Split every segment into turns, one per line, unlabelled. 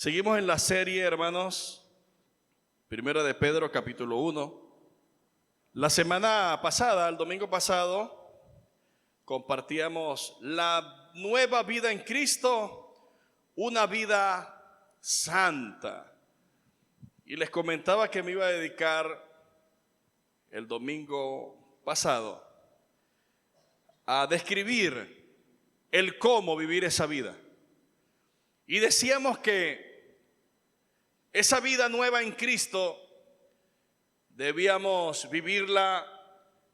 Seguimos en la serie, hermanos, Primera de Pedro, capítulo 1. La semana pasada, el domingo pasado, compartíamos la nueva vida en Cristo, una vida santa. Y les comentaba que me iba a dedicar el domingo pasado a describir el cómo vivir esa vida. Y decíamos que esa vida nueva en Cristo debíamos vivirla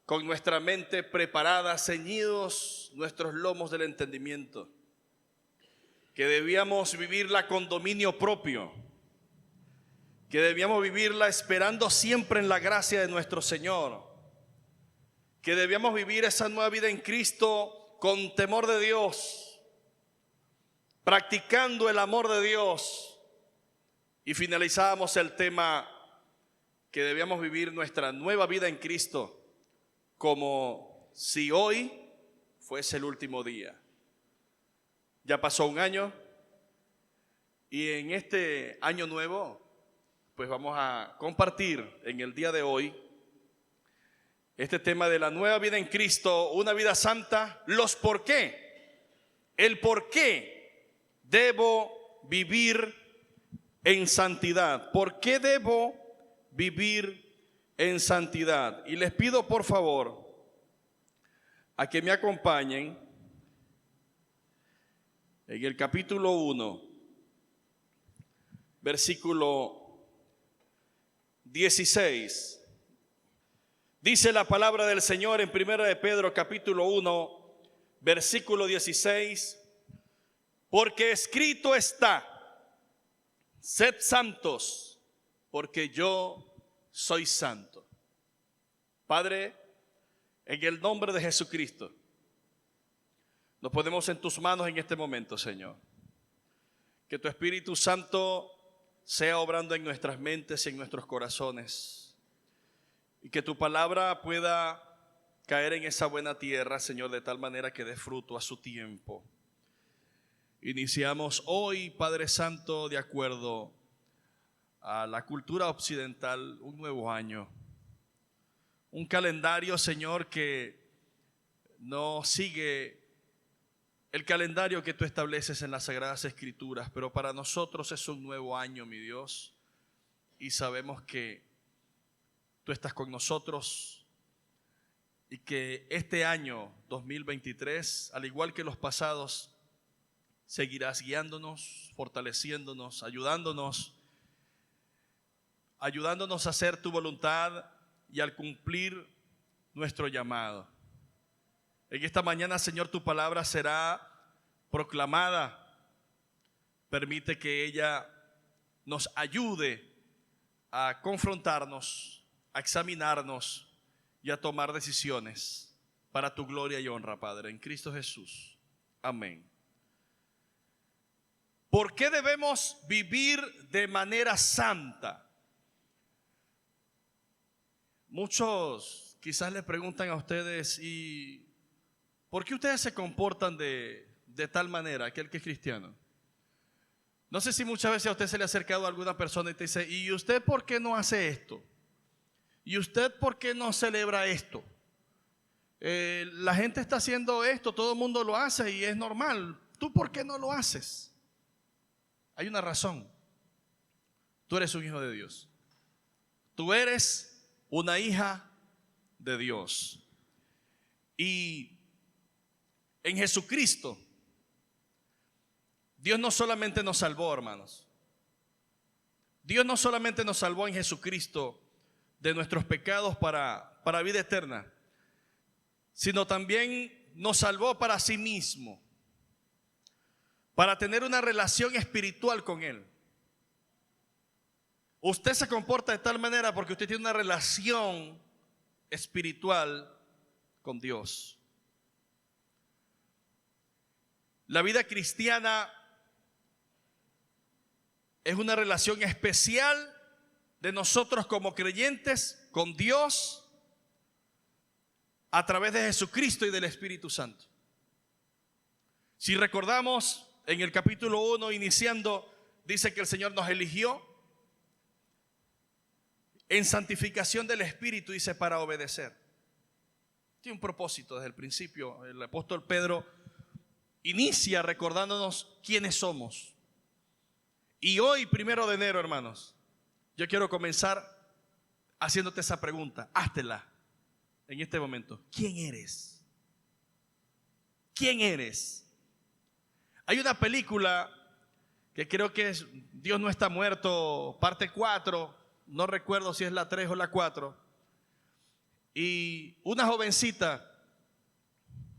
con nuestra mente preparada, ceñidos nuestros lomos del entendimiento. Que debíamos vivirla con dominio propio. Que debíamos vivirla esperando siempre en la gracia de nuestro Señor. Que debíamos vivir esa nueva vida en Cristo con temor de Dios, practicando el amor de Dios. Y finalizábamos el tema que debíamos vivir nuestra nueva vida en Cristo como si hoy fuese el último día. Ya pasó un año y en este año nuevo pues vamos a compartir en el día de hoy este tema de la nueva vida en Cristo, una vida santa, los por qué, el por qué debo vivir en santidad. ¿Por qué debo vivir en santidad? Y les pido por favor a que me acompañen en el capítulo 1, versículo 16. Dice la palabra del Señor en Primera de Pedro, capítulo 1, versículo 16. Porque escrito está: sed santos, porque yo soy santo. Padre, en el nombre de Jesucristo, nos ponemos en tus manos en este momento, Señor. Que tu Espíritu Santo sea obrando en nuestras mentes y en nuestros corazones. Y que tu palabra pueda caer en esa buena tierra, Señor, de tal manera que dé fruto a su tiempo. Iniciamos hoy, Padre Santo, de acuerdo a la cultura occidental, un nuevo año. Un calendario, Señor, que no sigue el calendario que tú estableces en las Sagradas Escrituras, pero para nosotros es un nuevo año, mi Dios, y sabemos que tú estás con nosotros y que este año 2023, al igual que los pasados, seguirás guiándonos, fortaleciéndonos, ayudándonos a hacer tu voluntad y al cumplir nuestro llamado. En esta mañana, Señor, tu palabra será proclamada. Permite que ella nos ayude a confrontarnos, a examinarnos y a tomar decisiones para tu gloria y honra, Padre, en Cristo Jesús. Amén. ¿Por qué debemos vivir de manera santa? Muchos quizás le preguntan a ustedes: ¿y por qué ustedes se comportan de tal manera, aquel que es cristiano? No sé si muchas veces a usted se le ha acercado a alguna persona y te dice: ¿y usted por qué no hace esto? ¿Y usted por qué no celebra esto? La gente está haciendo esto, todo el mundo lo hace y es normal. ¿Tú por qué no lo haces? Hay una razón. Tú eres un hijo de Dios. Tú eres una hija de Dios. Y en Jesucristo, Dios no solamente nos salvó, hermanos. Dios no solamente nos salvó en Jesucristo de nuestros pecados para vida eterna, sino también nos salvó para sí mismo, para tener una relación espiritual con Él. Usted se comporta de tal manera porque usted tiene una relación espiritual con Dios. La vida cristiana es una relación especial de nosotros como creyentes con Dios a través de Jesucristo y del Espíritu Santo. Si recordamos en el capítulo 1, iniciando, dice que el Señor nos eligió en santificación del Espíritu, dice, para obedecer. Tiene un propósito desde el principio. El apóstol Pedro inicia recordándonos quiénes somos. Y hoy, 1 de enero, hermanos, yo quiero comenzar haciéndote esa pregunta. Háztela en este momento. ¿Quién eres? ¿Quién eres? Hay una película que creo que es Dios no está muerto, parte 4. No recuerdo si es la 3 o la 4. Y una jovencita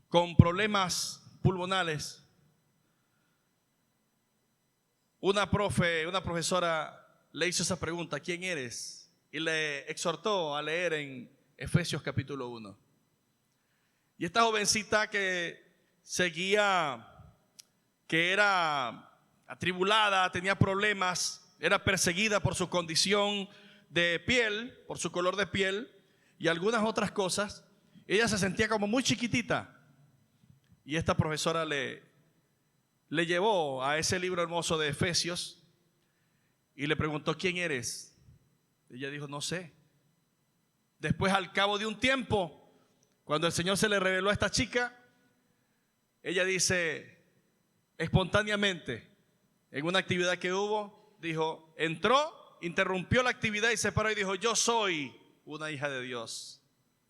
con problemas pulmonales, una profesora le hizo esa pregunta: ¿quién eres? Y le exhortó a leer en Efesios capítulo 1. Y esta jovencita que era atribulada, tenía problemas, era perseguida por su condición de piel, por su color de piel y algunas otras cosas, ella se sentía como muy chiquitita. Y esta profesora le llevó a ese libro hermoso de Efesios y le preguntó: ¿quién eres? Ella dijo: no sé. Después, al cabo de un tiempo, cuando el Señor se le reveló a esta chica, ella dice, espontáneamente, en una actividad que hubo, dijo, entró, interrumpió la actividad y se paró y dijo: yo soy una hija de Dios,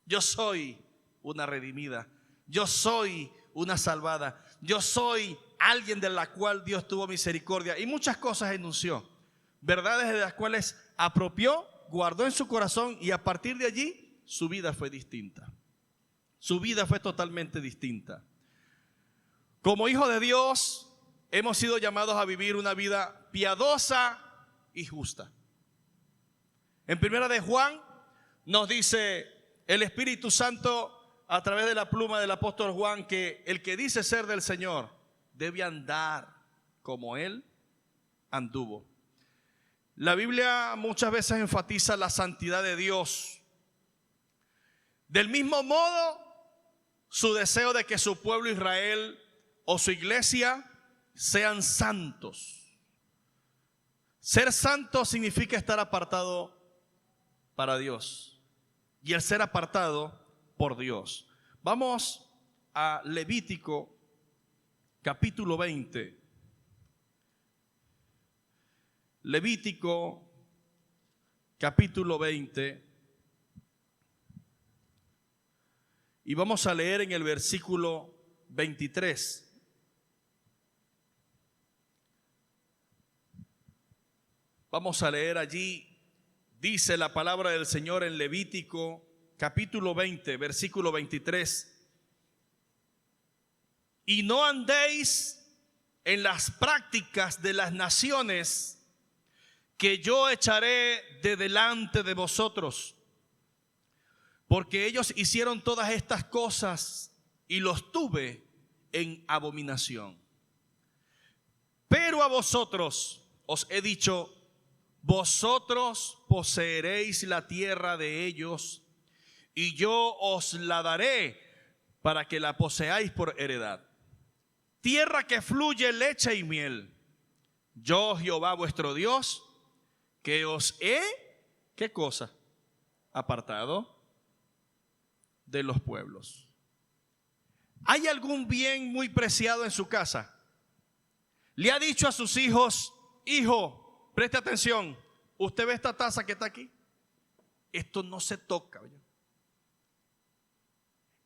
yo soy una redimida, yo soy una salvada, yo soy alguien de la cual Dios tuvo misericordia. Y muchas cosas enunció, verdades de las cuales apropió, guardó en su corazón, y a partir de allí su vida fue distinta. Su vida fue totalmente distinta. Como hijos de Dios hemos sido llamados a vivir una vida piadosa y justa. En 1 de Juan nos dice el Espíritu Santo a través de la pluma del apóstol Juan que el que dice ser del Señor debe andar como Él anduvo. La Biblia muchas veces enfatiza la santidad de Dios. Del mismo modo, su deseo de que su pueblo Israel o su iglesia sean santos. Ser santo significa estar apartado para Dios, y el ser apartado por Dios. Vamos a Levítico capítulo 20. Levítico capítulo 20. Y vamos a leer en el versículo 23. Vamos a leer allí, dice la palabra del Señor en Levítico capítulo 20, versículo 23. Y no andéis en las prácticas de las naciones que yo echaré de delante de vosotros, porque ellos hicieron todas estas cosas y los tuve en abominación. Pero a vosotros os he dicho: vosotros poseeréis la tierra de ellos, y yo os la daré para que la poseáis por heredad. Tierra que fluye leche y miel. Yo, Jehová vuestro Dios, que os he, ¿qué cosa? Apartado de los pueblos. ¿Hay algún bien muy preciado en su casa? Le ha dicho a sus hijos: hijo, preste atención, ¿usted ve esta taza que está aquí? Esto no se toca, ¿oye?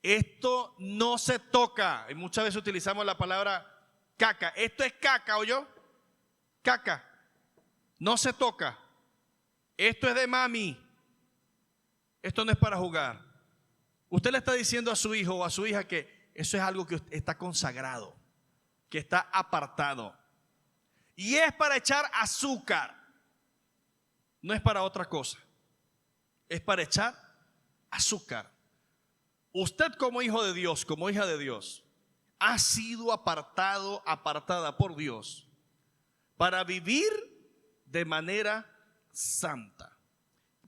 Esto no se toca. Y muchas veces utilizamos la palabra caca. Esto es caca, ¿oyó? Caca. No se toca. Esto es de mami. Esto no es para jugar. Usted le está diciendo a su hijo o a su hija que eso es algo que está consagrado, que está apartado. Y es para echar azúcar. No es para otra cosa. Es para echar azúcar. Usted como hijo de Dios, como hija de Dios, ha sido apartado, apartada por Dios para vivir de manera santa.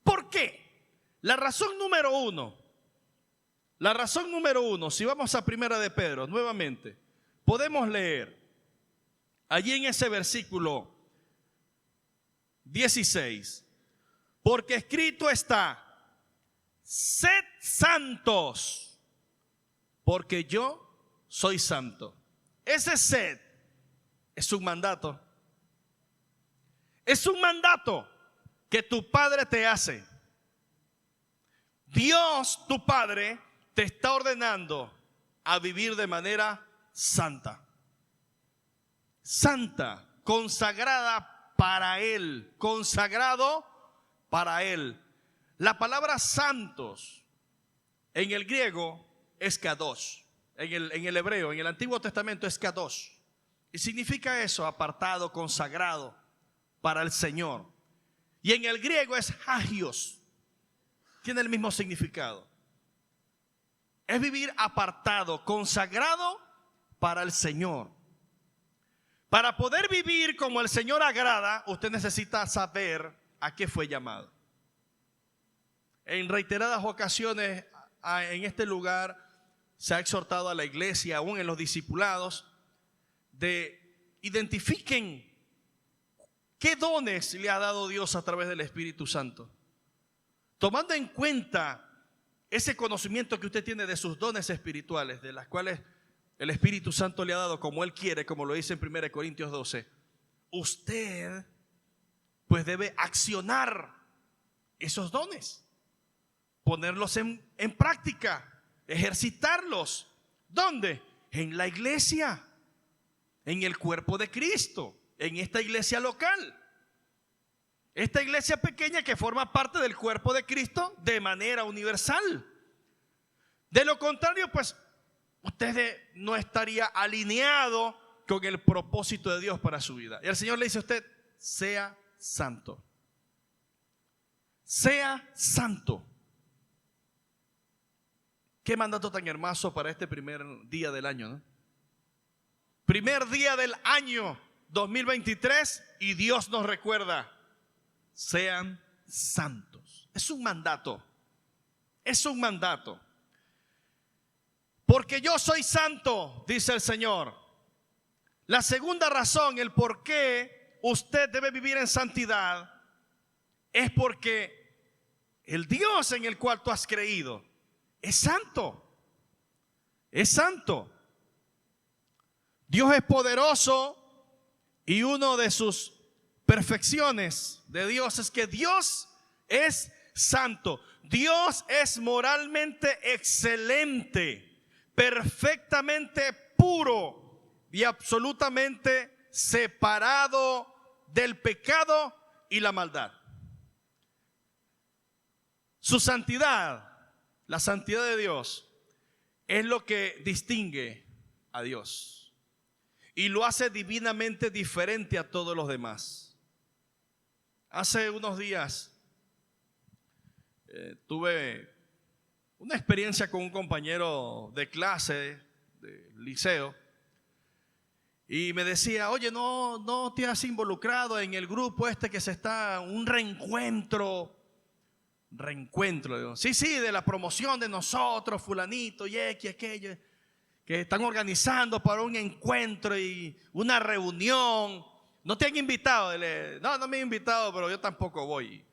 ¿Por qué? La razón número uno, si vamos a 1 de Pedro, nuevamente, podemos leer allí en ese versículo 16. Porque escrito está: sed santos, porque yo soy santo. Ese sed es un mandato. Es un mandato que tu Padre te hace. Dios, tu Padre, te está ordenando a vivir de manera santa. Santa, consagrada para Él, consagrado para Él. La palabra santos en el griego es kadosh, en el hebreo, en el Antiguo Testamento es kadosh. Y significa eso, apartado, consagrado para el Señor. Y en el griego es hagios, tiene el mismo significado. Es vivir apartado, consagrado para el Señor. Para poder vivir como el Señor agrada, usted necesita saber a qué fue llamado. En reiteradas ocasiones en este lugar se ha exhortado a la iglesia, aún en los discipulados, de identifiquen qué dones le ha dado Dios a través del Espíritu Santo. Tomando en cuenta ese conocimiento que usted tiene de sus dones espirituales, de las cuales el Espíritu Santo le ha dado como Él quiere, como lo dice en 1 Corintios 12, usted pues debe accionar esos dones, ponerlos en práctica, ejercitarlos. ¿Dónde? En la iglesia, en el cuerpo de Cristo, en esta iglesia local. Esta iglesia pequeña que forma parte del cuerpo de Cristo de manera universal. De lo contrario, pues usted no estaría alineado con el propósito de Dios para su vida. Y el Señor le dice a usted: sea santo. Sea santo. Qué mandato tan hermoso para este primer día del año, ¿no? Primer día del año 2023 y Dios nos recuerda: sean santos. Es un mandato. Es un mandato. Porque yo soy santo, dice el Señor. La segunda razón, el por qué usted debe vivir en santidad, es porque el Dios en el cual tú has creído es santo. Es santo. Dios es poderoso y uno de sus perfecciones de Dios es que Dios es santo. Dios es moralmente excelente, perfectamente puro y absolutamente separado del pecado y la maldad. Su santidad, la santidad de Dios, es lo que distingue a Dios y lo hace divinamente diferente a todos los demás. Hace unos días tuve una experiencia con un compañero de clase, de liceo, y me decía: oye, no te has involucrado en el grupo este que se está, un reencuentro. Digo, sí, de la promoción de nosotros, fulanito y aquello, que están organizando para un encuentro y una reunión. ¿No te han invitado? No me han invitado, pero yo tampoco voy.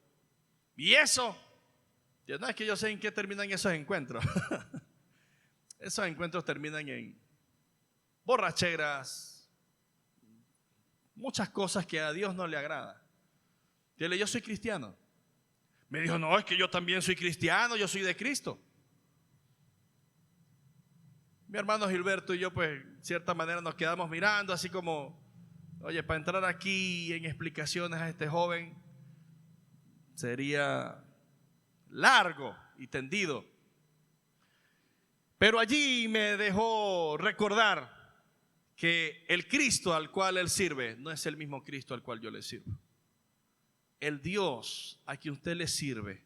¿Y eso? Yo, no, es que yo sé en qué terminan esos encuentros. Esos encuentros terminan en borracheras, muchas cosas que a Dios no le agrada. Dile: yo soy cristiano. Me dijo: no, es que yo también soy cristiano, yo soy de Cristo. Mi hermano Gilberto y yo, pues, de cierta manera nos quedamos mirando, así como: oye, para entrar aquí en explicaciones a este joven sería largo y tendido. Pero allí me dejó recordar que el Cristo al cual él sirve no es el mismo Cristo al cual yo le sirvo. El Dios a quien usted le sirve,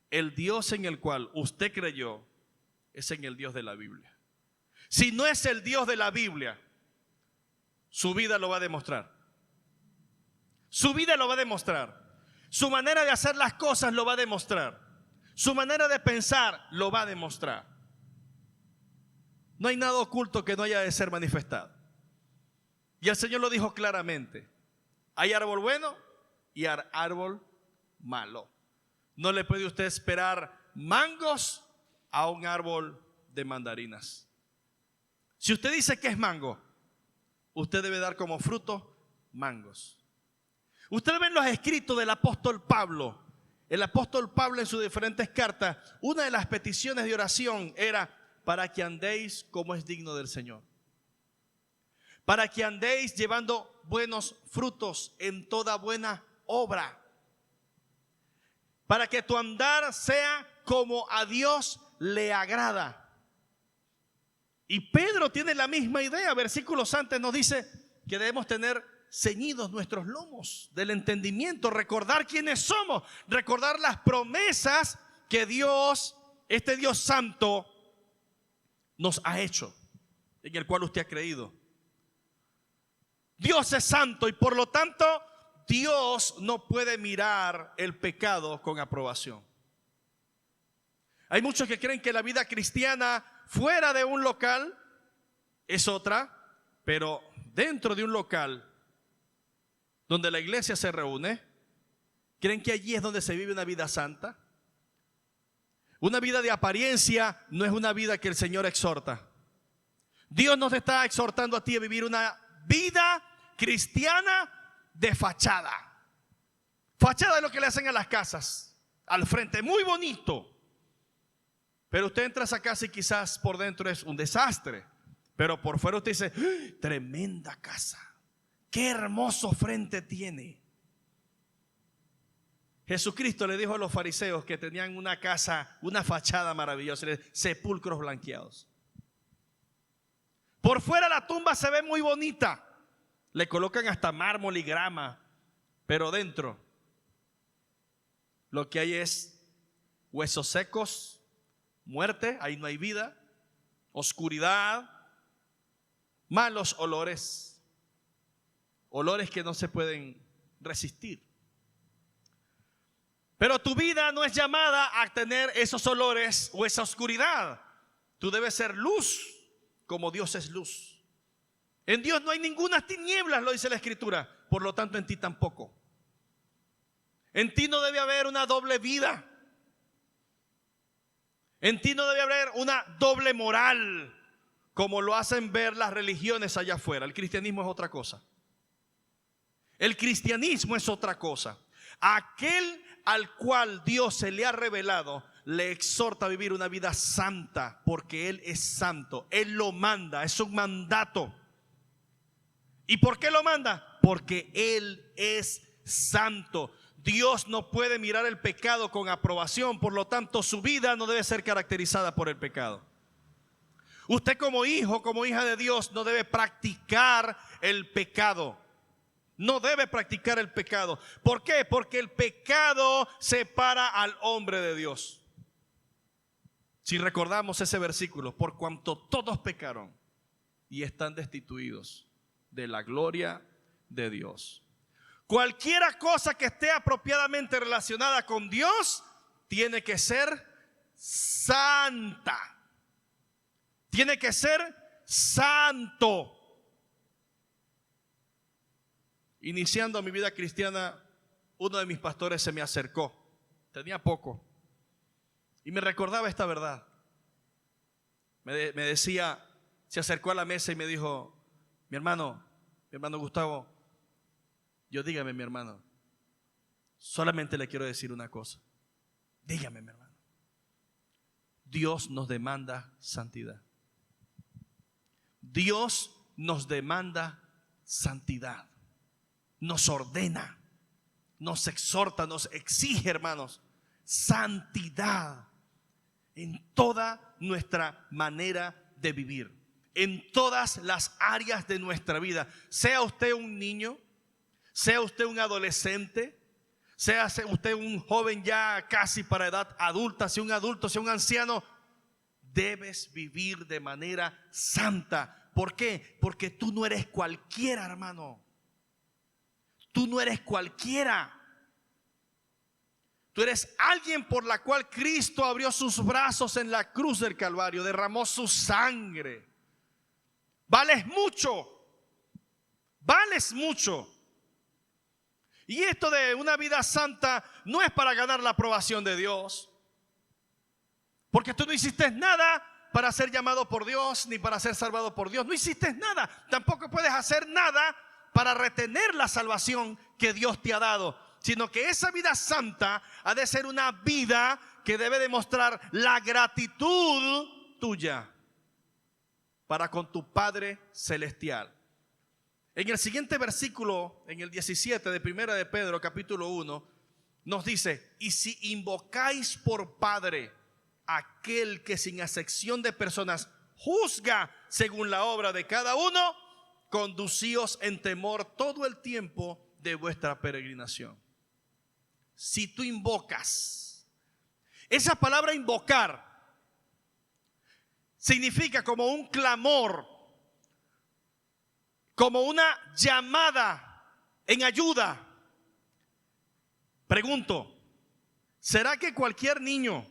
el Dios en el cual usted creyó, es en el Dios de la Biblia. Si no es el Dios de la Biblia, su vida lo va a demostrar. Su vida lo va a demostrar. Su manera de hacer las cosas lo va a demostrar. Su manera de pensar lo va a demostrar. No hay nada oculto que no haya de ser manifestado. Y el Señor lo dijo claramente: hay árbol bueno y árbol malo. No le puede usted esperar mangos a un árbol de mandarinas. Si usted dice que es mango, usted debe dar como fruto mangos. Usted ve en los escritos del apóstol Pablo. El apóstol Pablo en sus diferentes cartas, una de las peticiones de oración era para que andéis como es digno del Señor. Para que andéis llevando buenos frutos en toda buena obra. Para que tu andar sea como a Dios le agrada. Y Pedro tiene la misma idea. Versículos antes nos dice que debemos tener ceñidos nuestros lomos del entendimiento, recordar quiénes somos, recordar las promesas que Dios, este Dios santo, nos ha hecho, en el cual usted ha creído. Dios es santo y por lo tanto Dios no puede mirar el pecado con aprobación. Hay muchos que creen que la vida cristiana fuera de un local es otra, pero dentro de un local donde la iglesia se reúne, ¿creen que allí es donde se vive una vida santa? Una vida de apariencia no es una vida que el Señor exhorta. Dios nos está exhortando a ti a vivir una vida cristiana de fachada. Fachada es lo que le hacen a las casas, al frente, muy bonito. Pero usted entra a esa casa y quizás por dentro es un desastre. Pero por fuera usted dice, ¡ah! Tremenda casa. Qué hermoso frente tiene. Jesucristo le dijo a los fariseos que tenían una casa, una fachada maravillosa, sepulcros blanqueados. Por fuera la tumba se ve muy bonita. Le colocan hasta mármol y grama. Pero dentro lo que hay es huesos secos, muerte, ahí no hay vida, oscuridad, malos olores. Olores que no se pueden resistir. Pero tu vida no es llamada a tener esos olores o esa oscuridad. Tú debes ser luz como Dios es luz. En Dios no hay ninguna tinieblas, lo dice la Escritura. Por lo tanto en ti tampoco. En ti no debe haber una doble vida. En ti no debe haber una doble moral como lo hacen ver las religiones allá afuera. El cristianismo es otra cosa. El cristianismo es otra cosa. Aquel al cual Dios se le ha revelado le exhorta a vivir una vida santa porque Él es santo. Él lo manda, es un mandato. ¿Y por qué lo manda? Porque Él es santo. Dios no puede mirar el pecado con aprobación, por lo tanto su vida no debe ser caracterizada por el pecado. Usted como hijo, como hija de Dios no debe practicar el pecado. No debe practicar el pecado. ¿Por qué? Porque el pecado separa al hombre de Dios. Si recordamos ese versículo, por cuanto todos pecaron y están destituidos de la gloria de Dios. Cualquiera cosa que esté apropiadamente relacionada con Dios tiene que ser santa. Tiene que ser santo. Iniciando mi vida cristiana, uno de mis pastores se me acercó. Tenía poco. Y me recordaba esta verdad. Me decía, se acercó a la mesa y me dijo, mi hermano Gustavo, dígame mi hermano, solamente le quiero decir una cosa. Dígame mi hermano. Dios nos demanda santidad. Dios nos demanda santidad. Nos ordena, nos exhorta, nos exige, hermanos, santidad en toda nuestra manera de vivir, en todas las áreas de nuestra vida. Sea usted un niño, sea usted un adolescente, sea usted un joven ya casi para edad adulta, sea un adulto, sea un anciano, debes vivir de manera santa. ¿Por qué? Porque tú no eres cualquiera, hermano. Tú no eres cualquiera. Tú eres alguien por la cual Cristo abrió sus brazos en la cruz del Calvario, derramó su sangre. Vales mucho. Vales mucho. Y esto de una vida santa no es para ganar la aprobación de Dios. Porque tú no hiciste nada para ser llamado por Dios, ni para ser salvado por Dios. No hiciste nada. Tampoco puedes hacer nada para retener la salvación que Dios te ha dado. Sino que esa vida santa ha de ser una vida que debe demostrar la gratitud tuya para con tu Padre Celestial. En el siguiente versículo, en el 17 de Primera de Pedro, capítulo 1, nos dice: y si invocáis por Padre aquel que sin acepción de personas juzga según la obra de cada uno, conducíos en temor todo el tiempo de vuestra peregrinación. Si tú invocas, esa palabra invocar significa como un clamor, como una llamada en ayuda. Pregunto, ¿será que cualquier niño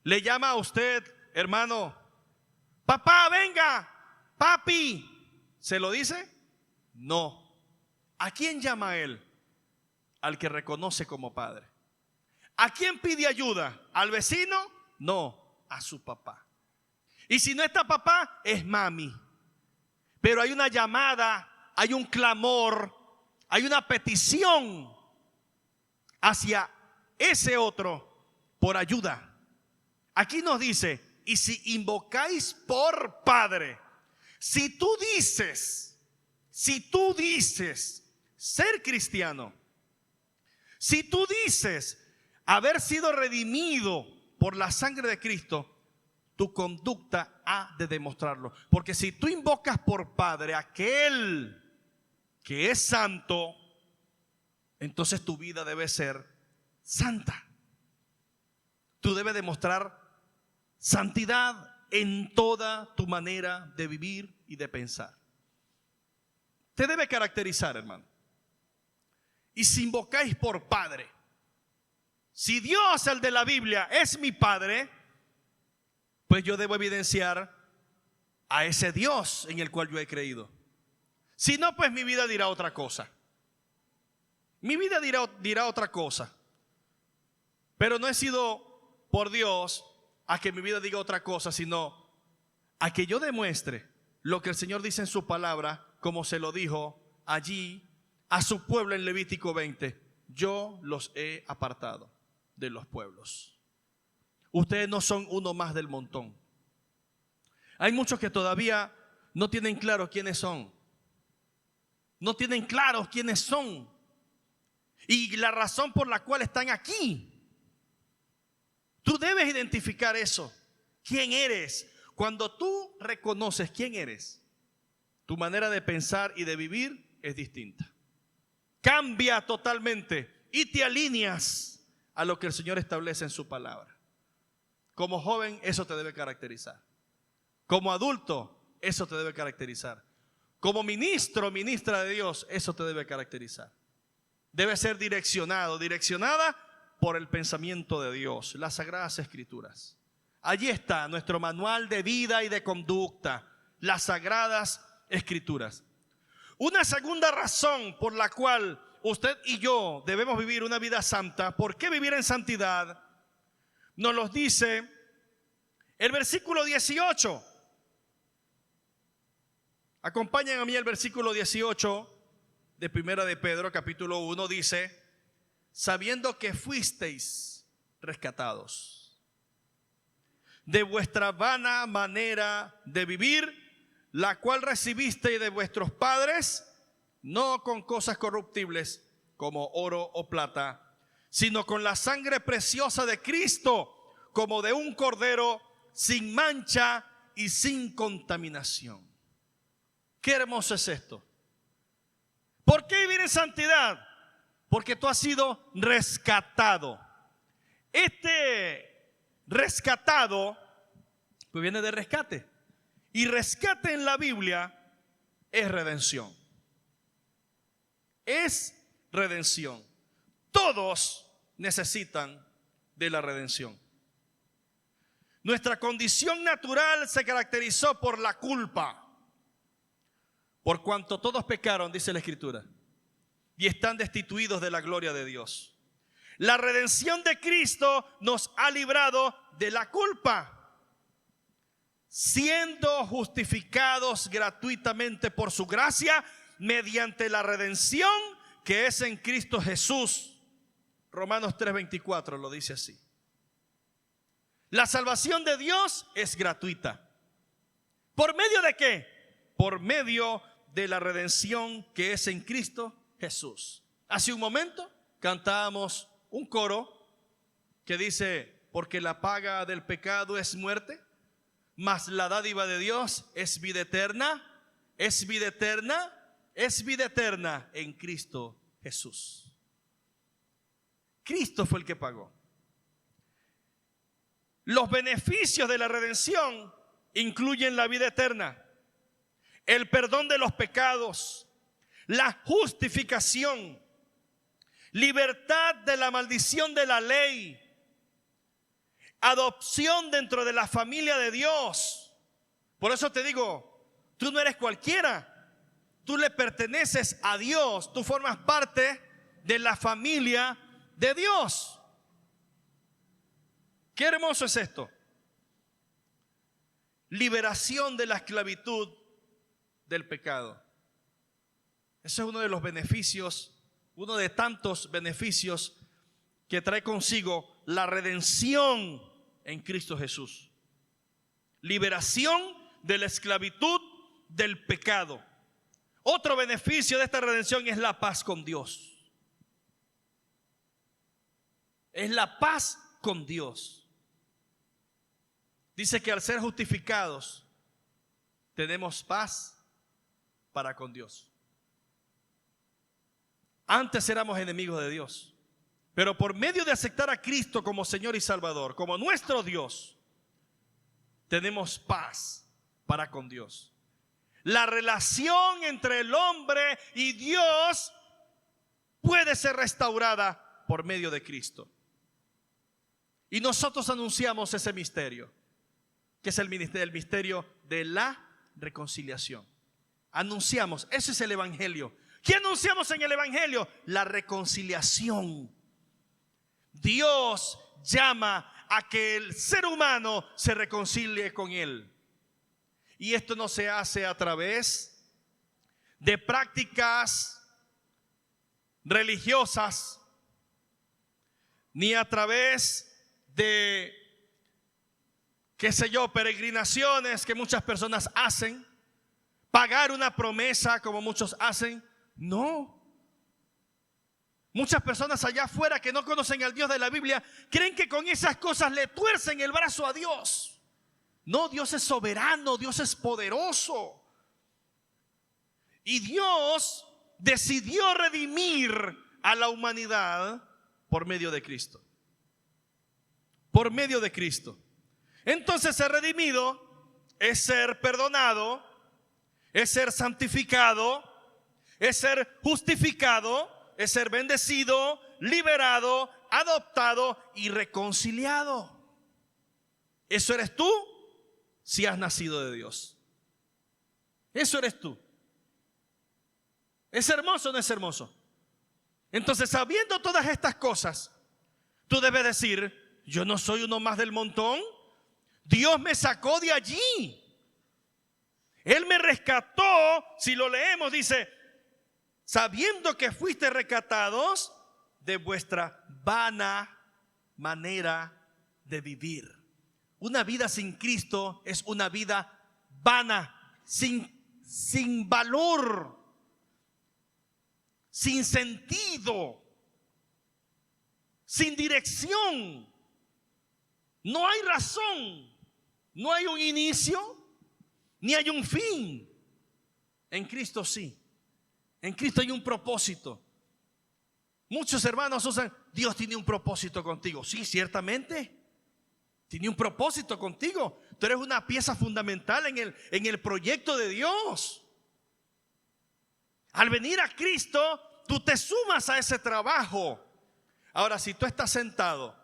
le llama a usted, hermano, papá, venga, papi? ¿Se lo dice? No. ¿A quién llama él? Al que reconoce como padre. ¿A quién pide ayuda? ¿Al vecino? No, a su papá. Y si no está papá, es mami. Pero hay una llamada, hay un clamor, hay una petición hacia ese otro por ayuda. Aquí nos dice: y si invocáis por Padre. Si tú dices ser cristiano, si tú dices haber sido redimido por la sangre de Cristo, tu conducta ha de demostrarlo. Porque si tú invocas por Padre aquel que es santo, entonces tu vida debe ser santa. Tú debes demostrar santidad en toda tu manera de vivir y de pensar. Te debe caracterizar, hermano. Y si invocáis por Padre, si Dios, el de la Biblia, es mi Padre, pues yo debo evidenciar a ese Dios en el cual yo he creído. Si no, pues mi vida dirá otra cosa. Mi vida dirá otra cosa. Pero no he sido por Dios a que mi vida diga otra cosa, sino a que yo demuestre lo que el Señor dice en su palabra, como se lo dijo allí a su pueblo en Levítico 20. Yo los he apartado de los pueblos. Ustedes no son uno más del montón. Hay muchos que todavía no tienen claro quiénes son. No tienen claro quiénes son y la razón por la cual están aquí. Tú debes identificar eso. ¿Quién eres? Cuando tú reconoces quién eres, tu manera de pensar y de vivir es distinta. Cambia totalmente y te alineas a lo que el Señor establece en su palabra. Como joven, eso te debe caracterizar. Como adulto, eso te debe caracterizar. Como ministro, ministra de Dios, eso te debe caracterizar. Debe ser direccionada por el pensamiento de Dios, las Sagradas Escrituras. Allí está nuestro manual de vida y de conducta, las Sagradas Escrituras. Una segunda razón por la cual usted y yo debemos vivir una vida santa. ¿Por qué vivir en santidad? Nos los dice el versículo 18. Acompañen a mí el versículo 18 de Primera de Pedro, capítulo 1, dice: sabiendo que fuisteis rescatados de vuestra vana manera de vivir, la cual recibisteis de vuestros padres, no con cosas corruptibles como oro o plata, sino con la sangre preciosa de Cristo, como de un cordero sin mancha y sin contaminación. Qué hermoso es esto. ¿Por qué vivir en santidad? Porque tú has sido rescatado. Este rescatado pues viene de rescate. Y rescate en la Biblia es redención. Es redención. Todos necesitan de la redención. Nuestra condición natural se caracterizó por la culpa. Por cuanto todos pecaron, dice la Escritura. y están destituidos de la gloria de Dios. La redención de Cristo nos ha librado de la culpa, siendo justificados gratuitamente por su gracia mediante la redención que es en Cristo Jesús. Romanos 3:24 lo dice así. La salvación de Dios es gratuita. ¿Por medio de qué? Por medio de la redención que es en Cristo Jesús. Hace un momento cantábamos un coro que dice: porque la paga del pecado es muerte, mas la dádiva de Dios es vida eterna, es vida eterna, es vida eterna en Cristo Jesús. Cristo fue el que pagó. Los beneficios de la redención incluyen la vida eterna, el perdón de los pecados, la justificación, libertad de la maldición de la ley, adopción dentro de la familia de Dios. Por eso te digo, tú no eres cualquiera, tú le perteneces a Dios, tú formas parte de la familia de Dios. Qué hermoso es esto. Liberación de la esclavitud del pecado. Ese es uno de los beneficios, uno de tantos beneficios que trae consigo la redención en Cristo Jesús. Liberación de la esclavitud del pecado. Otro beneficio de esta redención es la paz con Dios. Es la paz con Dios. Dice que al ser justificados tenemos paz para con Dios. Antes éramos enemigos de Dios, pero por medio de aceptar a Cristo como Señor y Salvador, como nuestro Dios, tenemos paz para con Dios. La relación entre el hombre y Dios puede ser restaurada por medio de Cristo. Y nosotros anunciamos ese misterio, que es el misterio de la reconciliación. Anunciamos, ese es el evangelio. ¿Qué anunciamos en el evangelio? La reconciliación. Dios llama a que el ser humano se reconcilie con Él. Y esto no se hace a través de prácticas religiosas, ni a través de, qué sé yo, peregrinaciones que muchas personas hacen, pagar una promesa como muchos hacen. No. Muchas personas allá afuera que no conocen al Dios de la Biblia creen que con esas cosas le tuercen el brazo a Dios. No, Dios es soberano, Dios es poderoso. Y Dios decidió redimir a la humanidad por medio de Cristo. Por medio de Cristo. Entonces ser redimido es ser perdonado, es ser santificado, es ser justificado, es ser bendecido, liberado, adoptado y reconciliado. Eso eres tú si has nacido de Dios. Eso eres tú. ¿Es hermoso o no es hermoso? Entonces, sabiendo todas estas cosas, tú debes decir: yo no soy uno más del montón. Dios me sacó de allí. Él me rescató. Si lo leemos, dice: sabiendo que fuiste rescatados de vuestra vana manera de vivir. Una vida sin Cristo es una vida vana, sin valor, sin sentido, sin dirección. No hay razón, no hay un inicio, ni hay un fin. En Cristo sí. En Cristo hay un propósito. Muchos hermanos usan: Dios tiene un propósito contigo. Sí, ciertamente. Tiene un propósito contigo. Tú eres una pieza fundamental en el proyecto de Dios. Al venir a Cristo, tú te sumas a ese trabajo. Ahora, si tú estás sentado,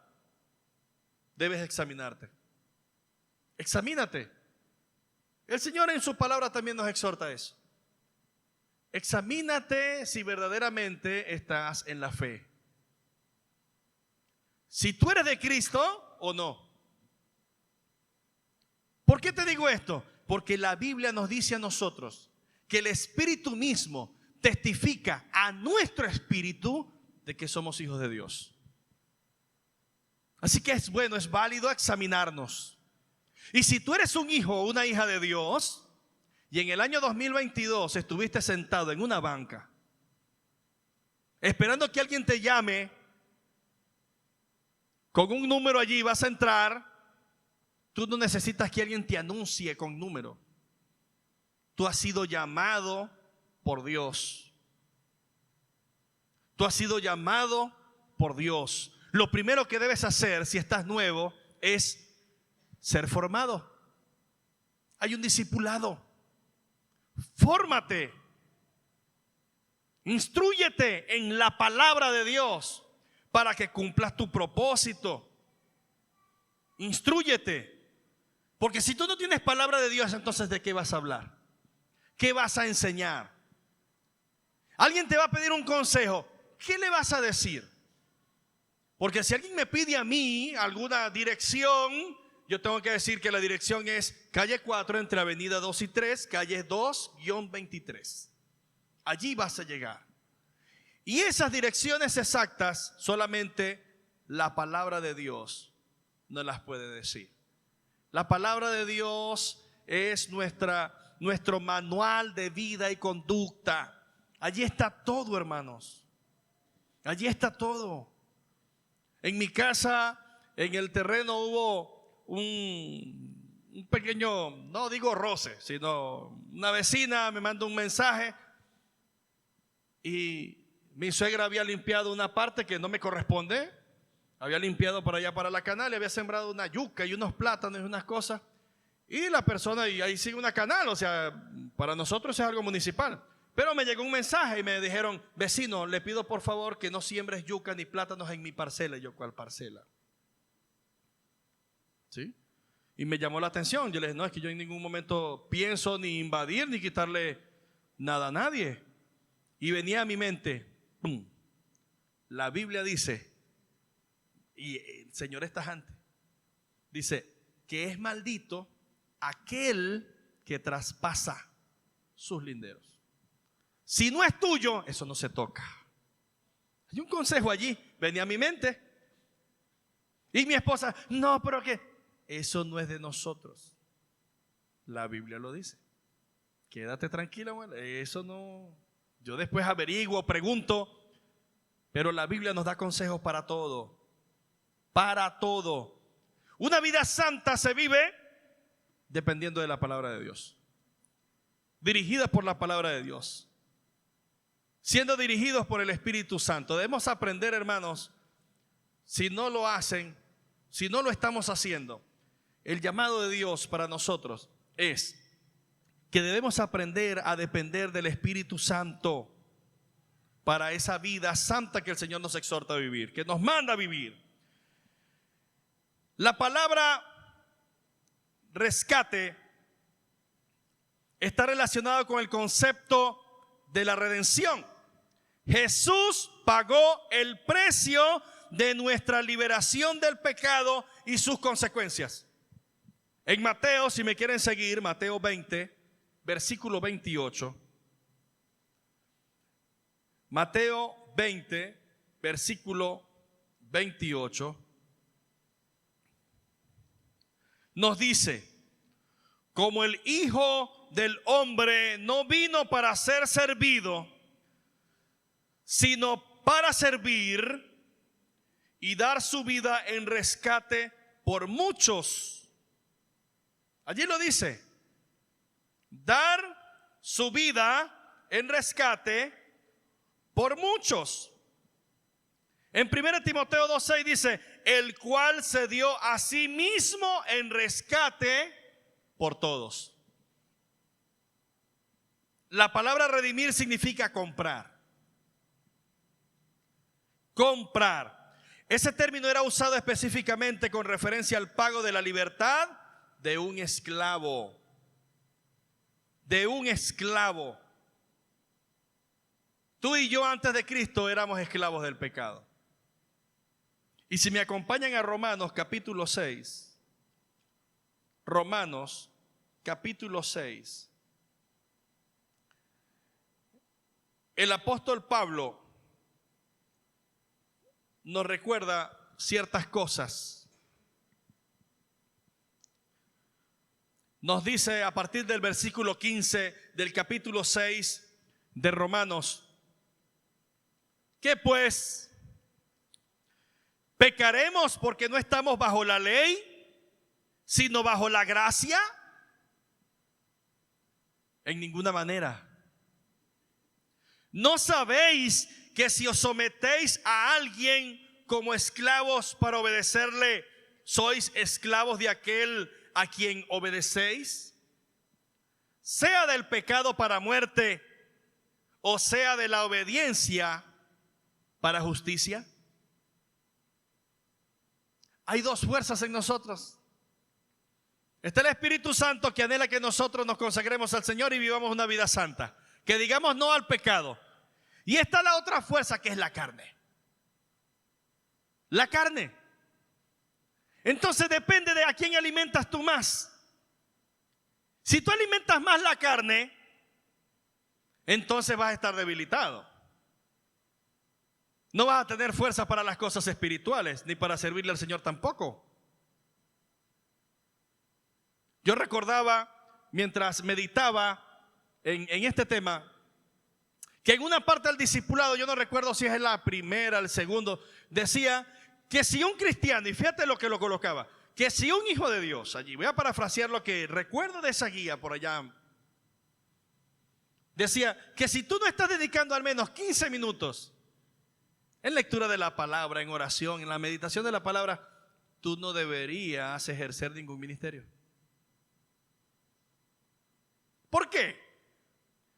debes examinarte. Examínate. El Señor en su palabra también nos exhorta a eso. examínate si verdaderamente estás en la fe. Si tú eres de Cristo o no. ¿Por qué te digo esto? Porque la Biblia nos dice a nosotros que el Espíritu mismo testifica a nuestro espíritu de que somos hijos de Dios. Así que es bueno, es válido examinarnos. Y si tú eres un hijo o una hija de Dios y en el año 2022 estuviste sentado en una banca esperando que alguien te llame con un número allí, vas a entrar, tú no necesitas que alguien te anuncie con número. Tú has sido llamado por Dios. Tú has sido llamado por Dios. Lo primero que debes hacer si estás nuevo es ser formado. Hay un discipulado. Fórmate. Instrúyete en la palabra de Dios para que cumplas tu propósito. Instrúyete. Porque si tú no tienes palabra de Dios, entonces ¿de qué vas a hablar? ¿Qué vas a enseñar? Alguien te va a pedir un consejo. ¿Qué le vas a decir? Porque si alguien me pide a mí alguna dirección, yo tengo que decir que la dirección es calle 4 entre avenida 2 y 3, calle 2-23. Allí vas a llegar. Y esas direcciones exactas solamente la palabra de Dios no las puede decir. La palabra de Dios es nuestro manual de vida y conducta. Allí está todo, hermanos. Allí está todo. En mi casa, en el terreno hubo un pequeño, no digo roce, sino una vecina me mandó un mensaje y mi suegra había limpiado una parte que no me corresponde. Había limpiado para allá, para la canal, y había sembrado una yuca y unos plátanos y unas cosas. Y la persona, y ahí sigue una canal, o sea, para nosotros es algo municipal. Pero me llegó un mensaje y me dijeron: vecino, le pido por favor que no siembres yuca ni plátanos en mi parcela. Y yo, ¿cuál parcela? ¿Sí? Y me llamó la atención. Yo le dije: no, es que yo en ningún momento pienso ni invadir ni quitarle nada a nadie. Y venía a mi mente, ¡pum! La Biblia dice, y el Señor es tajante, dice que es maldito aquel que traspasa sus linderos. Si no es tuyo, eso no se toca. Hay un consejo allí, venía a mi mente. Y mi esposa: no, pero que eso no es de nosotros. La Biblia lo dice. Quédate tranquila, bueno, eso no. Yo después averiguo, pregunto, pero la Biblia nos da consejos para todo. Para todo. Una vida santa se vive dependiendo de la palabra de Dios, dirigida por la palabra de Dios, siendo dirigidos por el Espíritu Santo. Debemos aprender, hermanos, si no lo hacen, si no lo estamos haciendo, el llamado de Dios para nosotros es que debemos aprender a depender del Espíritu Santo para esa vida santa que el Señor nos exhorta a vivir, que nos manda a vivir. La palabra rescate está relacionada con el concepto de la redención. Jesús pagó el precio de nuestra liberación del pecado y sus consecuencias. En Mateo, si me quieren seguir, Mateo 20, versículo 28. Mateo 20, versículo 28. Nos dice: como el Hijo del Hombre no vino para ser servido, sino para servir y dar su vida en rescate por muchos. Allí lo dice: dar su vida en rescate por muchos. En 1 Timoteo 2:6 dice: el cual se dio a sí mismo en rescate por todos. La palabra redimir significa comprar. Comprar. Ese término era usado específicamente con referencia al pago de la libertad de un esclavo. De un esclavo. Tú y yo antes de Cristo éramos esclavos del pecado. Y si me acompañan a Romanos capítulo 6, Romanos capítulo 6, el apóstol Pablo nos recuerda ciertas cosas. Nos dice a partir del versículo 15 del capítulo 6 de Romanos: ¿qué pues? ¿Pecaremos porque no estamos bajo la ley, sino bajo la gracia? En ninguna manera. ¿No sabéis que si os sometéis a alguien como esclavos para obedecerle, sois esclavos de aquel a quien obedecéis? Sea del pecado para muerte, o sea de la obediencia para justicia. Hay dos fuerzas en nosotros. Está el Espíritu Santo, que anhela que nosotros nos consagremos al Señor y vivamos una vida santa, que digamos no al pecado. Y está la otra fuerza, que es la carne. La carne. Entonces depende de a quién alimentas tú más. Si tú alimentas más la carne, entonces vas a estar debilitado. No vas a tener fuerza para las cosas espirituales, ni para servirle al Señor tampoco. Yo recordaba, mientras meditaba en este tema, que en una parte del discipulado, yo no recuerdo si es en la primera, el segundo, decía que si un cristiano, y fíjate lo que lo colocaba, que si un hijo de Dios, allí voy a parafrasear lo que recuerdo de esa guía por allá, decía que si tú no estás dedicando al menos 15 minutos en lectura de la palabra, en oración, en la meditación de la palabra, tú no deberías ejercer ningún ministerio. ¿Por qué?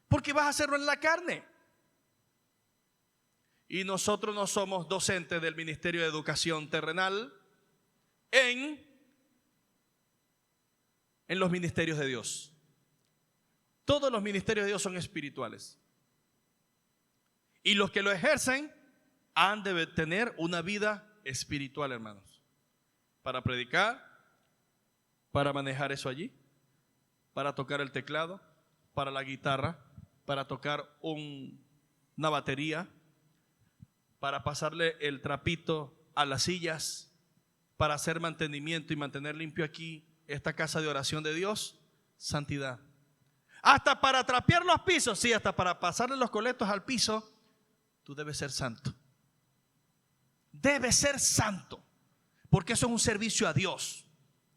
Porque vas a hacerlo en la carne. Y nosotros no somos docentes del Ministerio de Educación Terrenal en los ministerios de Dios. Todos los ministerios de Dios son espirituales. Y los que lo ejercen han de tener una vida espiritual, hermanos. Para predicar, para manejar eso allí, para tocar el teclado, para la guitarra, para tocar una batería, para pasarle el trapito a las sillas, para hacer mantenimiento y mantener limpio aquí esta casa de oración de Dios, santidad. Hasta para trapear los pisos, sí, hasta para pasarle los coletos al piso, tú debes ser santo. Debes ser santo, porque eso es un servicio a Dios.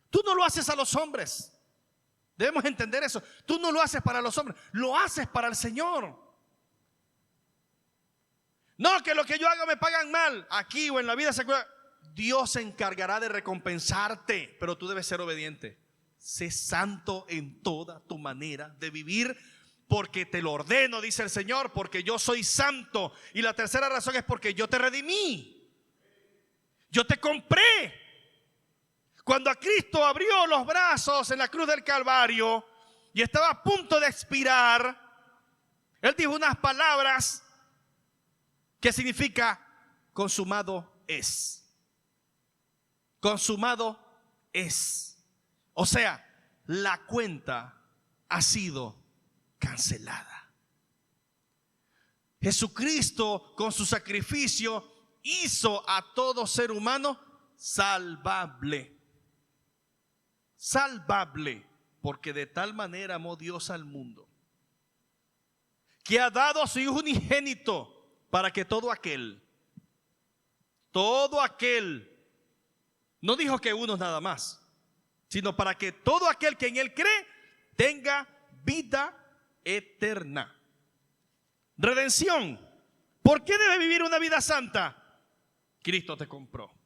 Tú no lo haces a los hombres. Debemos entender eso. Tú no lo haces para los hombres, lo haces para el Señor. No, que lo que yo haga me pagan mal. Aquí o en la vida secular, Dios se encargará de recompensarte, pero tú debes ser obediente. Sé santo en toda tu manera de vivir, porque te lo ordeno, dice el Señor, porque yo soy santo. Y la tercera razón es porque yo te redimí. Yo te compré. Cuando a Cristo abrió los brazos en la cruz del Calvario y estaba a punto de expirar, Él dijo unas palabras que significa: consumado es. Consumado es. O sea, la cuenta ha sido cancelada. Jesucristo, con su sacrificio, hizo a todo ser humano salvable. Salvable, porque de tal manera amó Dios al mundo, que ha dado a su Hijo unigénito, para que todo aquel, no dijo que unos nada más, sino para que todo aquel que en Él cree tenga vida eterna. Redención. ¿Por qué debe vivir una vida santa? Cristo te compró.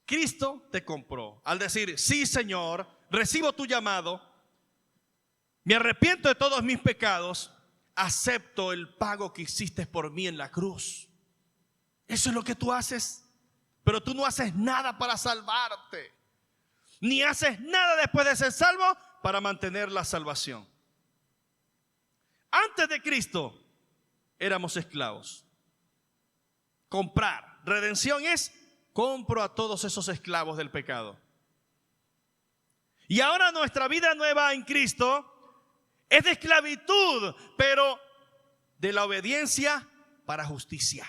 Cristo te compró. Al decir: sí, Señor, recibo tu llamado, me arrepiento de todos mis pecados, acepto el pago que hiciste por mí en la cruz. Eso es lo que tú haces. Pero tú no haces nada para salvarte, ni haces nada después de ser salvo para mantener la salvación. Antes de Cristo, éramos esclavos. Comprar. Redención es compro a todos esos esclavos del pecado. Y ahora nuestra vida nueva en Cristo es de esclavitud, pero de la obediencia para justicia,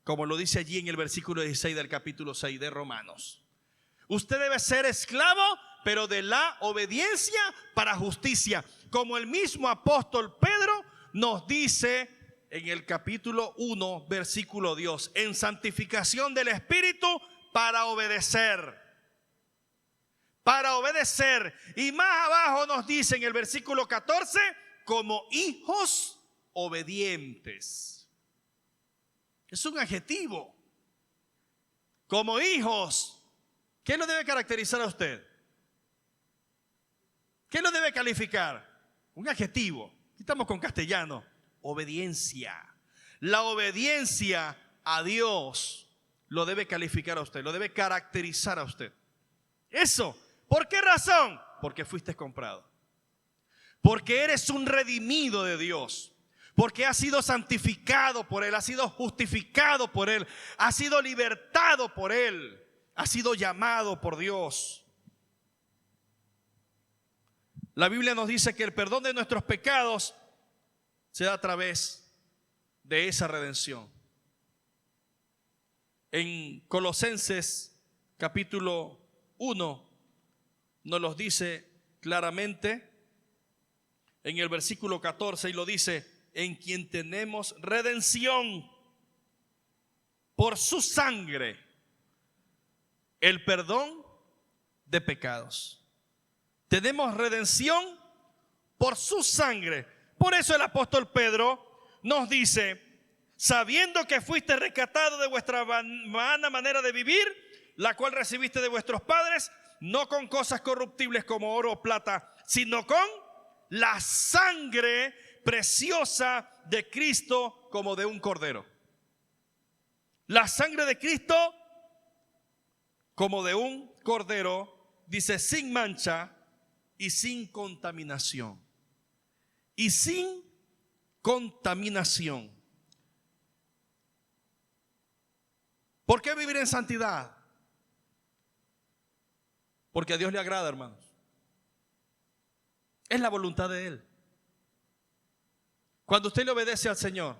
como lo dice allí en el versículo 16 del capítulo 6 de Romanos. Usted debe ser esclavo, pero de la obediencia para justicia, como el mismo apóstol Pedro nos dice en el capítulo 1, versículo 2, en santificación del Espíritu para obedecer. Para obedecer. Y más abajo nos dice en el versículo 14, como hijos obedientes. Es un adjetivo. Como hijos. ¿Qué lo debe caracterizar a usted? ¿Qué lo debe calificar? Un adjetivo. Estamos con castellano. Obediencia. La obediencia a Dios lo debe calificar a usted, lo debe caracterizar a usted. Eso. ¿Por qué razón? Porque fuiste comprado. Porque eres un redimido de Dios. Porque has sido santificado por Él, has sido justificado por Él, has sido libertado por Él, has sido llamado por Dios. La Biblia nos dice que el perdón de nuestros pecados se da a través de esa redención. En Colosenses capítulo 1 nos los dice claramente en el versículo 14 y lo dice: en quien tenemos redención por su sangre, el perdón de pecados. Tenemos redención por su sangre. Por eso el apóstol Pedro nos dice: sabiendo que fuiste rescatado de vuestra vana manera de vivir, la cual recibiste de vuestros padres, no con cosas corruptibles como oro o plata, sino con la sangre preciosa de Cristo como de un cordero. La sangre de Cristo como de un cordero, dice, sin mancha y sin contaminación. Y sin contaminación. ¿Por qué vivir en santidad? Porque a Dios le agrada, hermanos. Es la voluntad de Él. Cuando usted le obedece al Señor,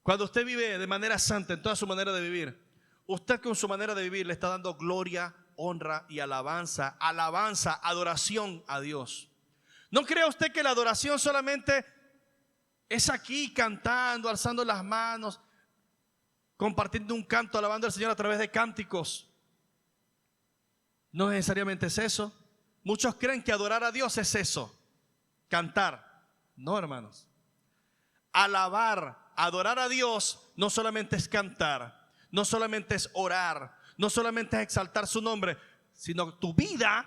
cuando usted vive de manera santa en toda su manera de vivir, usted con su manera de vivir le está dando gloria, honra y alabanza, adoración a Dios. No crea usted que la adoración solamente es aquí cantando, alzando las manos, compartiendo un canto, alabando al Señor a través de cánticos. No necesariamente es eso. Muchos creen que adorar a Dios es eso, cantar. No, hermanos. Alabar, adorar a Dios no solamente es cantar, no solamente es orar, no solamente es exaltar su nombre, sino tu vida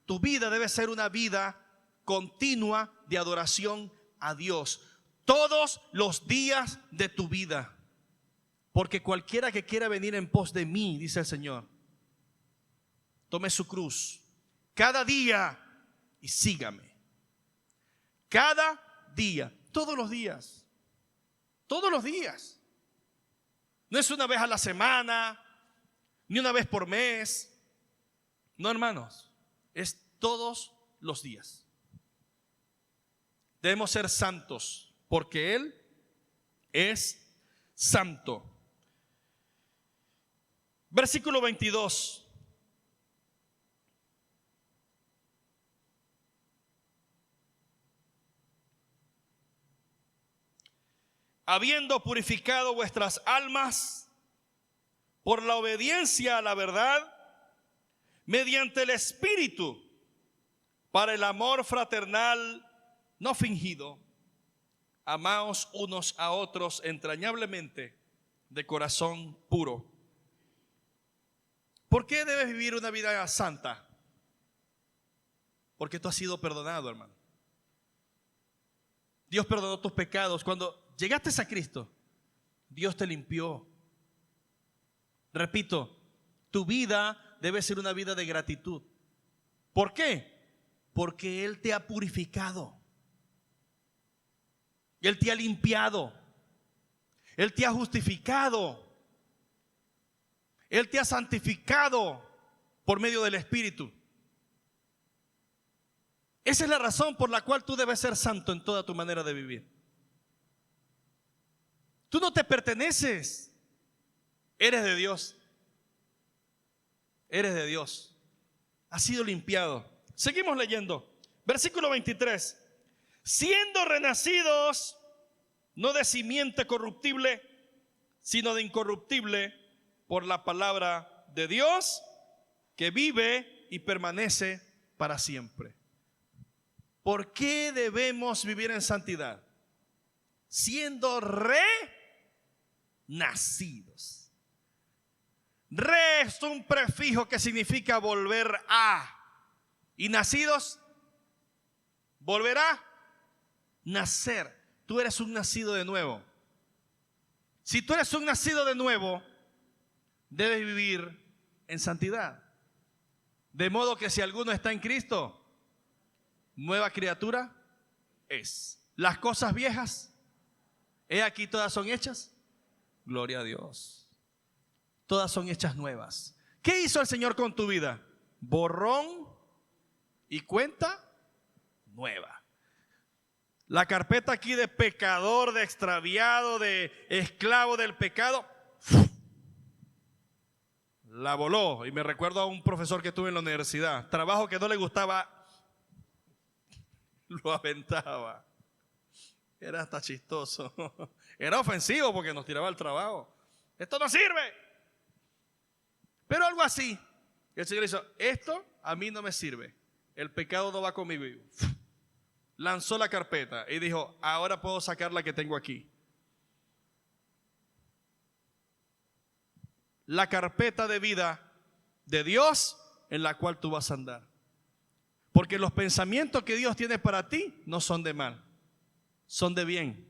debe ser una vida continua de adoración a Dios todos los días de tu vida. Porque cualquiera que quiera venir en pos de mí, dice el Señor, tome su cruz cada día y sígame. Cada día, todos los días. Todos los días. No es una vez a la semana, ni una vez por mes. No, hermanos, es todos los días. Debemos ser santos, porque Él es santo. Versículo 22. Habiendo purificado vuestras almas por la obediencia a la verdad, mediante el Espíritu, para el amor fraternal no fingido, amaos unos a otros entrañablemente de corazón puro. ¿Por qué debes vivir una vida santa? Porque tú has sido perdonado, hermano. Dios perdonó tus pecados. Cuando llegaste a Cristo, Dios te limpió. Repito, tu vida debe ser una vida de gratitud. ¿Por qué? Porque Él te ha purificado.
Él te ha limpiado. Él te ha justificado. Él te ha santificado por medio del Espíritu. Esa es la razón por la cual tú debes ser santo en toda tu manera de vivir. Tú no te perteneces. Eres de Dios. Eres de Dios. Has sido limpiado. Seguimos leyendo. Versículo 23. Siendo renacidos, no de simiente corruptible, sino de incorruptible, por la palabra de Dios, que vive y permanece para siempre. ¿Por qué debemos vivir en santidad? Siendo renacidos. Re es un prefijo que significa volver a. Y nacidos, volver a nacer. Tú eres un nacido de nuevo. Si tú eres un nacido de nuevo, debes vivir en santidad. De modo que si alguno está en Cristo, nueva criatura es. Las cosas viejas, he aquí todas son hechas. Gloria a Dios. Todas son hechas nuevas. ¿Qué hizo el Señor con tu vida? Borrón y cuenta nueva. La carpeta aquí de pecador, de extraviado, de esclavo del pecado, la voló. Y me recuerdo a un profesor que tuve en la universidad. Trabajo que no le gustaba, lo aventaba. Era hasta chistoso. Era ofensivo porque nos tiraba el trabajo. Esto no sirve. Pero algo así. El Señor hizo, esto a mí no me sirve. El pecado no va conmigo. Lanzó la carpeta y dijo, ahora puedo sacar la que tengo aquí. La carpeta de vida de Dios en la cual tú vas a andar. Porque los pensamientos que Dios tiene para ti no son de mal, son de bien.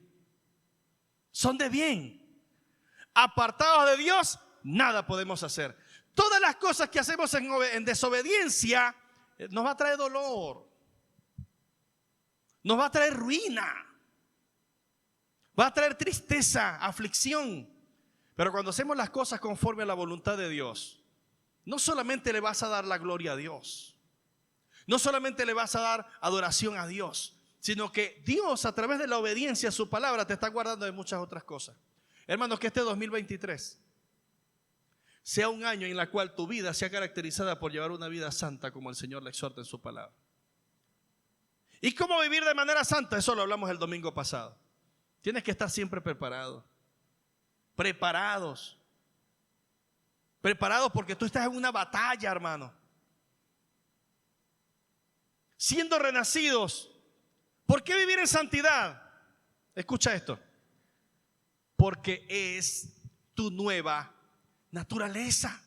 Son de bien. Apartados de Dios, nada podemos hacer. Todas las cosas que hacemos en desobediencia nos va a traer dolor. Nos va a traer ruina. Va a traer tristeza, aflicción. Pero cuando hacemos las cosas conforme a la voluntad de Dios, no solamente le vas a dar la gloria a Dios, no solamente le vas a dar adoración a Dios, sino que Dios, a través de la obediencia a su palabra, te está guardando de muchas otras cosas. Hermanos, que este 2023 sea un año en el cual tu vida sea caracterizada por llevar una vida santa, como el Señor le exhorta en su palabra. ¿Y cómo vivir de manera santa? Eso lo hablamos el domingo pasado. Tienes que estar siempre preparado. Preparados. Preparados porque tú estás en una batalla, hermano. Siendo renacidos. ¿Por qué vivir en santidad? Escucha esto. Porque es tu nueva naturaleza.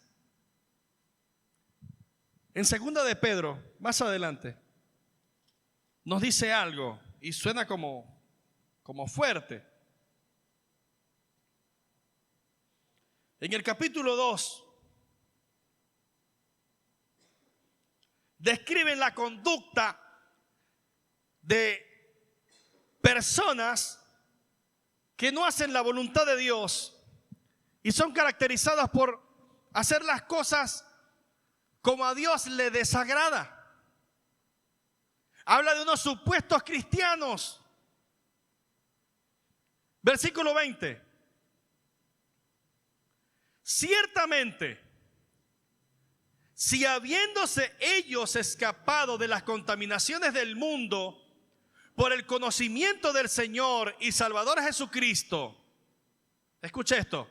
En 2 de Pedro, más adelante, nos dice algo y suena como fuerte. En el capítulo 2 describen la conducta de personas que no hacen la voluntad de Dios y son caracterizadas por hacer las cosas como a Dios le desagrada. Habla de unos supuestos cristianos. Versículo 20. Ciertamente, si habiéndose ellos escapado de las contaminaciones del mundo por el conocimiento del Señor y Salvador Jesucristo, escuche esto,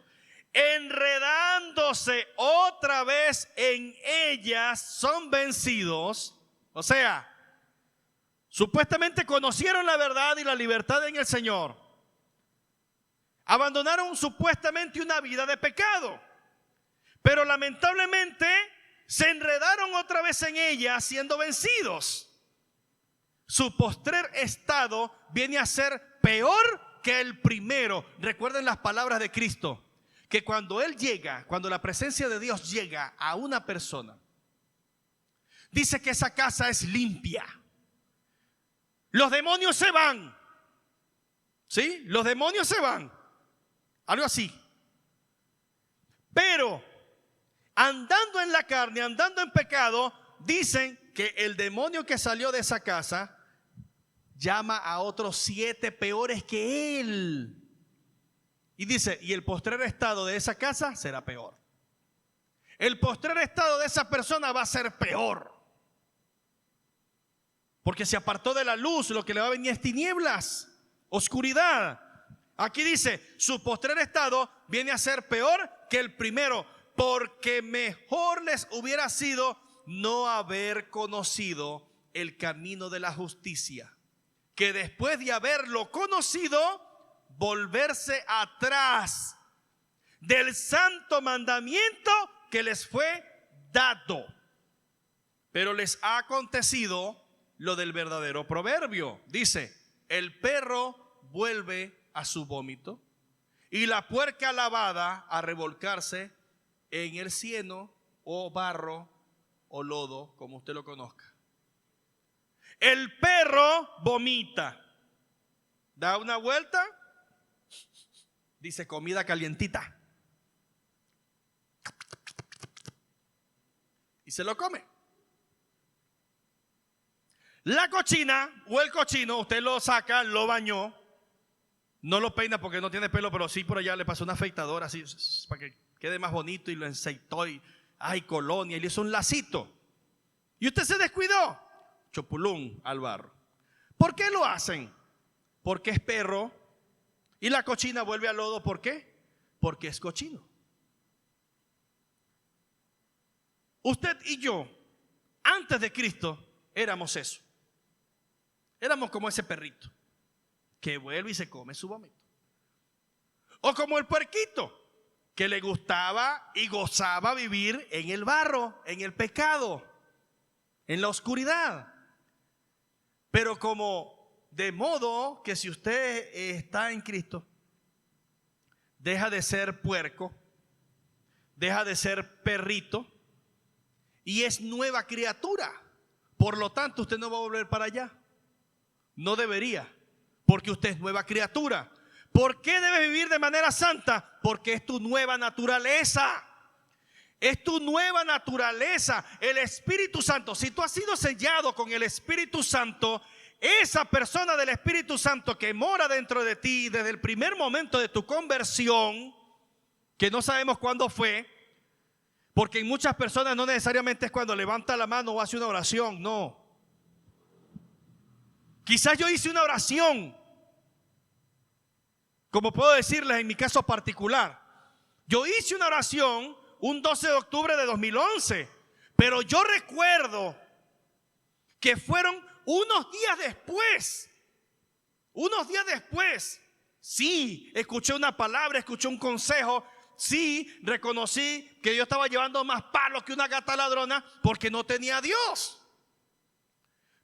enredándose otra vez en ellas, son vencidos. O sea, supuestamente conocieron la verdad y la libertad en el Señor. Abandonaron supuestamente una vida de pecado, pero lamentablemente se enredaron otra vez en ella siendo vencidos. Su postrer estado viene a ser peor que el primero. Recuerden las palabras de Cristo, que cuando Él llega, cuando la presencia de Dios llega a una persona, dice que esa casa es limpia. Los demonios se van. ¿Sí? Los demonios se van. Algo así. Pero andando en la carne, andando en pecado, dicen que el demonio que salió de esa casa llama a otros 7 peores que él. Y dice, y el postrer estado de esa casa será peor. El postrer estado de esa persona va a ser peor. Porque se apartó de la luz, lo que le va a venir es tinieblas, oscuridad. Aquí dice, su postrer estado viene a ser peor que el primero, porque mejor les hubiera sido no haber conocido el camino de la justicia, que después de haberlo conocido, volverse atrás del santo mandamiento que les fue dado. Pero les ha acontecido lo del verdadero proverbio. Dice, el perro vuelve a su vómito y la puerca lavada a revolcarse en el cieno o barro o lodo, como usted lo conozca. El perro vomita, da una vuelta, dice comida calientita y se lo come. La cochina o el cochino, usted lo saca, lo bañó, no lo peina porque no tiene pelo, pero sí por allá le pasó una afeitadora así para que quede más bonito y lo enceitó y ay, colonia, y le hizo un lacito. Y usted se descuidó, chopulún al barro. ¿Por qué lo hacen? Porque es perro. Y la cochina vuelve al lodo, ¿por qué? Porque es cochino. Usted y yo, antes de Cristo, éramos eso. Éramos como ese perrito que vuelve y se come su vómito. O como el puerquito que le gustaba y gozaba vivir en el barro, en el pecado, en la oscuridad. Pero como de modo que si usted está en Cristo, deja de ser puerco, deja de ser perrito y es nueva criatura. Por lo tanto, usted no va a volver para allá. No debería, porque usted es nueva criatura. ¿Por qué debes vivir de manera santa? Porque es tu nueva naturaleza. Es tu nueva naturaleza, el Espíritu Santo. Si tú has sido sellado con el Espíritu Santo, esa persona del Espíritu Santo que mora dentro de ti desde el primer momento de tu conversión, que no sabemos cuándo fue, porque en muchas personas no necesariamente es cuando levanta la mano o hace una oración, no. Quizás yo hice una oración, como puedo decirles en mi caso particular. Yo hice una oración un 12 de octubre de 2011, pero yo recuerdo que fueron unos días después, sí, escuché una palabra, escuché un consejo, sí, reconocí que yo estaba llevando más palos que una gata ladrona porque no tenía a Dios.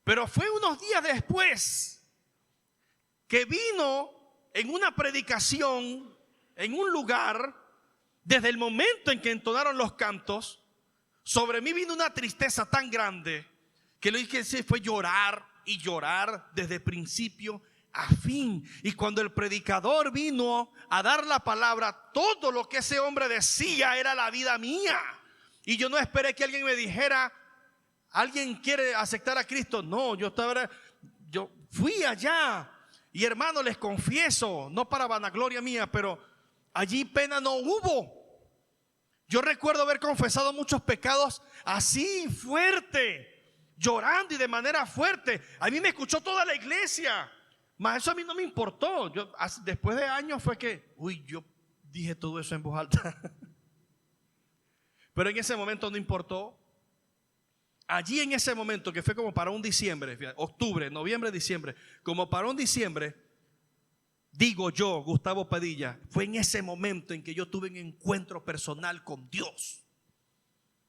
Pero fue unos días después que vino en una predicación en un lugar, desde el momento en que entonaron los cantos, sobre mí vino una tristeza tan grande que lo que hice fue llorar y llorar desde principio a fin. Y cuando el predicador vino a dar la palabra, todo lo que ese hombre decía era la vida mía. Y yo no esperé que alguien me dijera, ¿alguien quiere aceptar a Cristo? No, yo fui allá. Y hermano, les confieso, no para vanagloria mía, pero allí pena no hubo. Yo recuerdo haber confesado muchos pecados así fuerte, llorando y de manera fuerte. A mí me escuchó toda la iglesia, mas eso a mí no me importó. Después de años fue que, yo dije todo eso en voz alta. Pero en ese momento no importó. Allí en ese momento, que fue como para un diciembre, octubre, noviembre, diciembre, como para un diciembre, digo yo, Gustavo Padilla, fue en ese momento en que yo tuve un encuentro personal con Dios.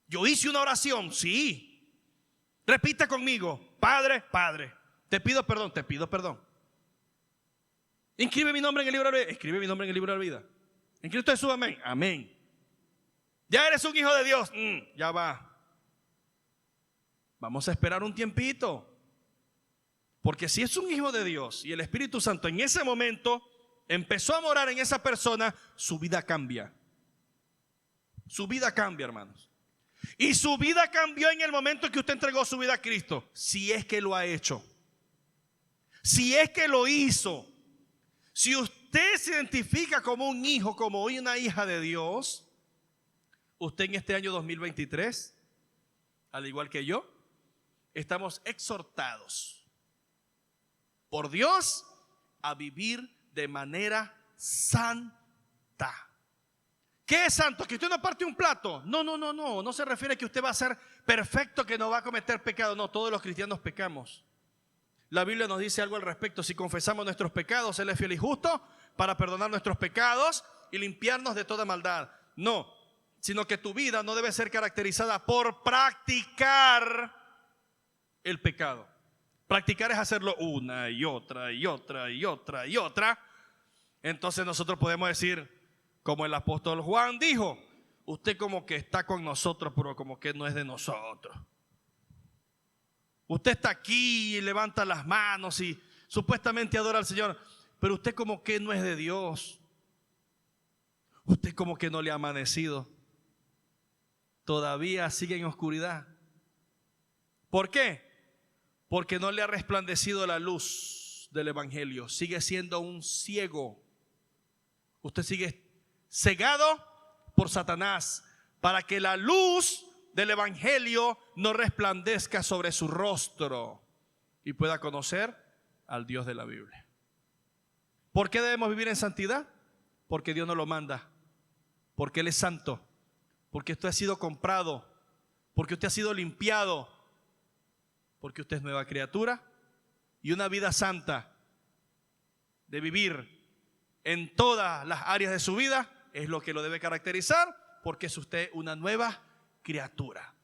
Yo hice una oración, sí. Repita conmigo, Padre, te pido perdón. Inscribe mi nombre en el libro de la vida. Escribe mi nombre en el libro de la vida. En Cristo Jesús, amén. Amén. Ya eres un hijo de Dios. Ya va. Vamos a esperar un tiempito. Porque si es un hijo de Dios y el Espíritu Santo en ese momento empezó a morar en esa persona, su vida cambia. Su vida cambia, hermanos. Y su vida cambió en el momento que usted entregó su vida a Cristo. Si es que lo ha hecho. Si es que lo hizo. Si usted se identifica como un hijo, como una hija de Dios, usted en este año 2023, al igual que yo, estamos exhortados por Dios a vivir de manera santa. ¿Qué es santo? ¿Que usted no parte un plato? No se refiere a que usted va a ser perfecto, que no va a cometer pecado. No, todos los cristianos pecamos. La Biblia nos dice algo al respecto. Si confesamos nuestros pecados, Él es fiel y justo para perdonar nuestros pecados y limpiarnos de toda maldad. No, sino que tu vida no debe ser caracterizada por practicar el pecado. Practicar es hacerlo una y otra y otra y otra y otra. Entonces nosotros podemos decir, como el apóstol Juan dijo, usted como que está con nosotros, pero como que no es de nosotros. Usted está aquí y levanta las manos y supuestamente adora al Señor, pero usted como que no es de Dios. Usted como que no le ha amanecido. Todavía sigue en oscuridad. ¿Por qué? Porque no le ha resplandecido la luz del Evangelio. Sigue siendo un ciego. Usted sigue cegado por Satanás para que la luz del Evangelio no resplandezca sobre su rostro y pueda conocer al Dios de la Biblia. ¿Por qué debemos vivir en santidad? Porque Dios nos lo manda, porque Él es santo, porque usted ha sido comprado, porque usted ha sido limpiado, porque usted es nueva criatura. Y una vida santa de vivir en todas las áreas de su vida es lo que lo debe caracterizar, porque es usted una nueva criatura.